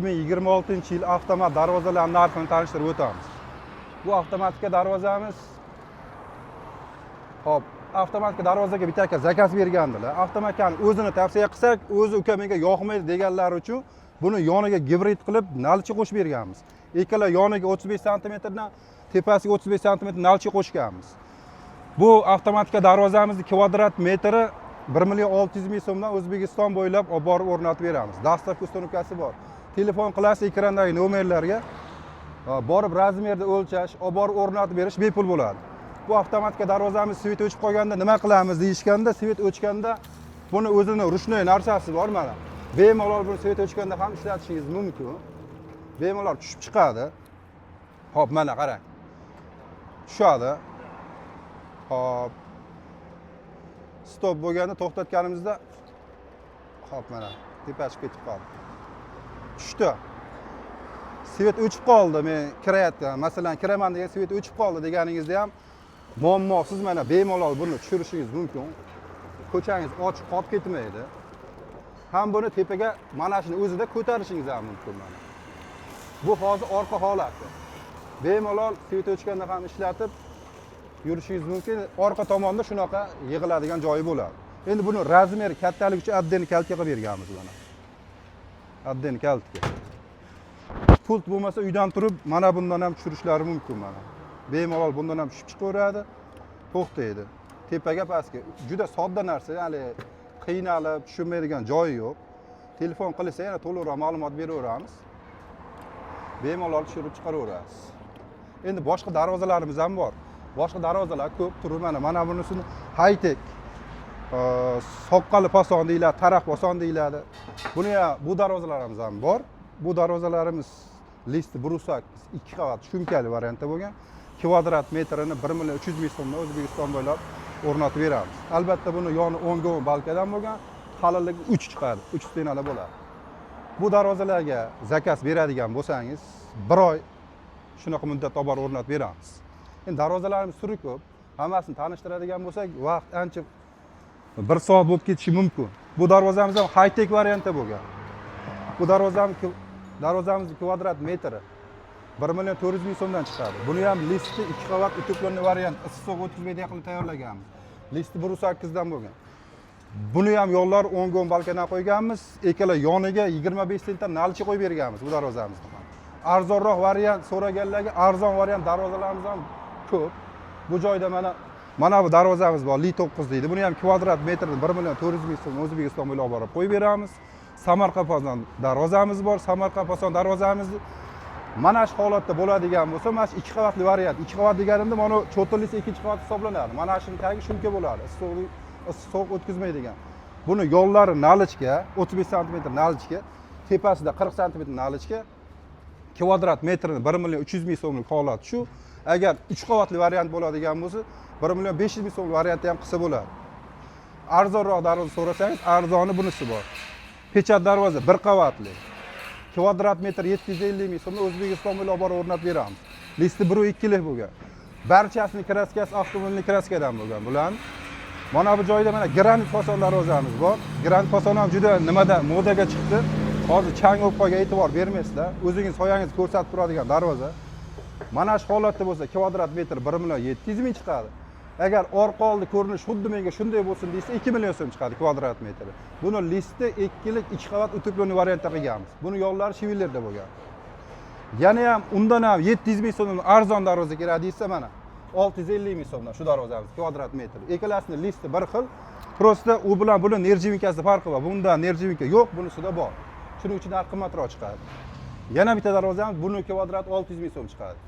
2026-yil avtomat darvozalarning narxini tanishtirib o'tamiz. Bu avtomatika darvozamiz. Hop, avtomatika darvozaga bitta aka zakaz bergandilar. Avtomatikani o'zini tavsiya qilsak, o'zi uka menga yoqmaydi deganlar uchun buni yoniga gibrid qilib nalchi qo'shib berganmiz. Ikkala yoniga 35 sm dan tepasiga 35 sm nalchi qo'shganmiz. Bu avtomatika darvozamizning kvadrat metri 1.600.000 so'mdan O'zbekiston bo'ylab olib borib o'rnatib beramiz. Dastavka ustunkasi bor. Telefon qilasiz, ekrandagi nomerlarga borib razmerni o'lchash, olib borib o'rnatib berish bepul bo'ladi. Bu avtomatika darvozamiz svet o'chib qolganda nima qilamiz deyishganda, svet o'chganda buni o'zini ruchnoy narsasi bor mana. Bemalol buni svet o'chganda ham ishlatishingiz mumkin. Bemalol tushib chiqadi. Hop, mana qarang. Tushadi. Hop. Stop bo'lganda to'xtatganimizda hop mana tepasi ketib qoldi. Tushdi. Svet o'chib qoldi, men kirayotgan, masalan, kiraman degan svet o'chib qoldi deganingizda ham muammosiz mana bemalol buni tushirishingiz mumkin. Ko'changiz ochiq qolib ketmaydi. Ham buni tepaga mana shuni o'zida ko'tarishingiz ham mumkin mana. Bu hozir orqa holati. Bemalol svet o'chganda ham ishlatib yurishingiz mumkin. Orqa tomonda shunaqa yig'iladigan joyi bo'ladi. Endi buni razmeri kattaligi uchun addeni kaltga qilib berganmiz mana. Addeni kaltga. Pult bo'lmasa uydan turib mana bundan ham tushirishlari mumkin mana. Bemalol bundan ham tushib chiqaveradi, to'xtaydi. Tepaga pastga juda sodda narsa, ya'ni qiynalib tushunmaydigan joyi yo'q. Telefon qilsa yana to'liqroq ma'lumot beraveramiz. Bemalol tushirib chiqaraverasiz. Endi boshqa darvozalarimiz ham bor. Boshqa darvozalar ko'p turib mana bunisini high-tech soqqali pason deyiladi, taraf pason deyiladi. Buni ham bu darvozalarimiz ham bor. Bu darvozalarimiz listi brusak 2 qavat shumkali variantda bo'lgan. Kvadrat metrini 1.300.000 so'mdan O'zbekiston bo'ylab o'rnatib beramiz. Albatta buni yoni 10 ga 10 balkadan bo'lgan, qalinligi 3 chiqadi, 3 stenalar bo'ladi. Bu darvozalarga zakaz beradigan bo'lsangiz, 1 oy shunaqa muddat olib borib o'rnatib beramiz. Endi darvozalarimiz turi ko'p. Hammasini tanishtiradigan bo'lsak, vaqt ancha 1 soat bo'lib ketishi mumkin. Bu darvozamiz ham high-tech variantda bo'lgan. Bu darvozamiz kvadrat metri 1.400.000 so'mdan chiqadi. Buni ham listi 2 qavat utuqlangan variant, issiq o'tkazmaydigan qilib tayyorlaganmiz. Listi 1.8 dan bo'lgan. Buni ham yo'llar 10 ga 10 balkadan qo'yganmiz. Ikkala yoniga 25 sentdan nalchi qo'yib berganmiz bu darvozamizda. Arzonroq variant so'raganlarga arzon variant darvozalarimiz ham ko'p. Bu joyda mana bu darvozamiz bor, Li 9 deydi. Buni ham kvadrat metrini 1.400.000 so'm O'zbekiston bo'ylab olib borib qo'yib beramiz. Samarqand darvozamiz bor. Samarqand darvozamiz mana shu holatda bo'ladigan bo'lsa, mana shu 2 qavatli variant. 2 qavat deganimda mana cho'tilisi 2-chi qavat hisoblanadi. Mana shuni tagi shumka bo'ladi. Issiq o'tkazmaydigan. Buni yo'llari nalichga, 35 sm nalichga, tepasida 40 sm nalichga, kvadrat metrini 1.300.000 so'mlik holat shu. Agar 3 qavatli variant bo'ladigan bo'lsa, 1.500.000 so'mlik variantni ham qilsa bo'ladi. Arzonroq darvoza so'rasangiz, arzoni bunisi bor. Pechat darvoza 1 qavatli. Kvadrat metr 750.000 so'mda O'zbekiston bo'ylab borib o'rnatib beramiz. Listi 1.2lik bo'lgan. Barchasining kraskasi avtomobilning kraskadan bo'lgan. Bular mana bu joyda mana granit fason darvozamiz bor. Granit fason ham juda nimada modaga chiqdi. Hozir chang bo'lib qolgan, e'tibor bermaysizlar. O'zingiz soyangizni ko'rsatib turadigan darvoza. Mana shu holatda bo'lsa kvadrat metr 1.700.000 chiqadi. Agar orqa oldi ko'rinish xuddi menga shunday bo'lsin desa 2 million so'm chiqadi kvadrat metri. Buni listi 2lik 2 qavat utuqlangan variantda qilganmiz. Buni yo'llari shivillarda bo'lgan. Yana ham undan ham 700.000 so'mdan arzon darvoza kerak desa mana 650.000 so'mdan shu darvozamiz kvadrat metri. Ikkalasining listi bir xil. Prosta u bilan buni nerjivinkasi farqi bor. Bunda nerjivinka yo'q, bunisida bor. Shuning uchun narx qimmatroq chiqadi. Yana bitta darvozamiz buni kvadrat 600.000 so'm chiqadi.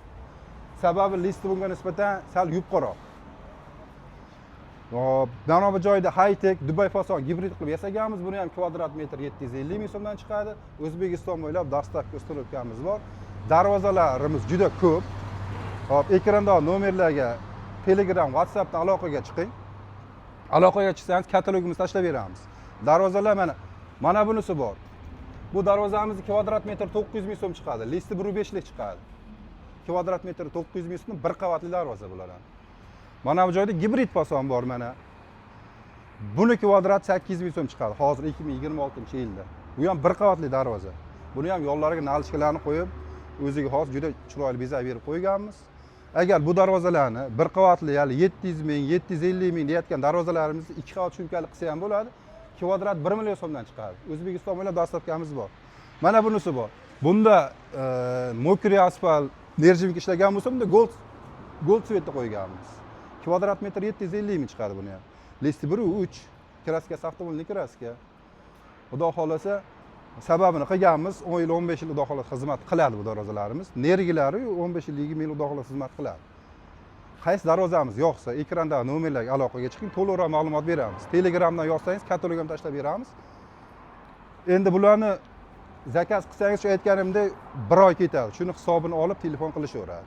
Sababi listi bunga nisbatan sal yuqoriroq. Mana bu joyda high-tech Dubai fason gibrid qilib yasaganmiz. Buni ham kvadrat metr 750.000 so'mdan chiqadi. O'zbekiston bo'ylab dastavka ustunkamiz bor. Darvozalarimiz juda ko'p. Hop, ekranda nomerlarga Telegram, WhatsAppdan aloqaga chiqing. Aloqaga chiqsangiz katalogimizni tashlab beramiz. Darvozalar mana bunisi bor. Bu darvozamiz kvadrat metr 900.000 so'm chiqadi. Listi 1.5lik chiqadi. Kvadrat metr 900.000 so'm 1 qavatli darvoza bo'ladi. Mana bu joyda gibrid fason bor mana. Buni kvadrat 800.000 so'm chiqadi hozir 2026-yilda. Bu ham 1 qavatli darvoza. Buni ham yo'llariga nalishkalarni qo'yib, o'ziga xos juda chiroyli bezak berib qo'yganmiz. Agar bu darvozalarni bir qavatli, ya'ni 700 ming, 750 ming deyotgan darvozalarimizni 2 qavat shumkali qilsa ham bo'ladi. Kvadrat 1 million so'mdan chiqadi. O'zbekiston bo'ylab dastavkamiz bor. Mana bunisi bor. Bunda mokriy asfalt, nerjimik ishlagan bo'lsa, bunda gold svetni qo'yganmiz. Kvadrat metr 750 ming chiqadi buni ham. Listi 1-3, kraskasi avtomobilning kraska. Xudo xolasa sababini qilganmiz, 10 yil, 15 yil xudo xolasa xizmat qiladi bu darvozalarimiz. Nergilari 15 yil, 20 yil xudo xolasa xizmat qiladi. Qaysi darvozamiz yo'qsa, ekrandagi nomerlarga aloqaga chiqing, to'liqroq ma'lumot beramiz. Telegramdan yozsangiz, katalog ham tashlab beramiz. Endi bularni zakaz qilsangiz, shu aytganimdek 1 oy ketadi. Shuni hisobini olib telefon qilishaveradi.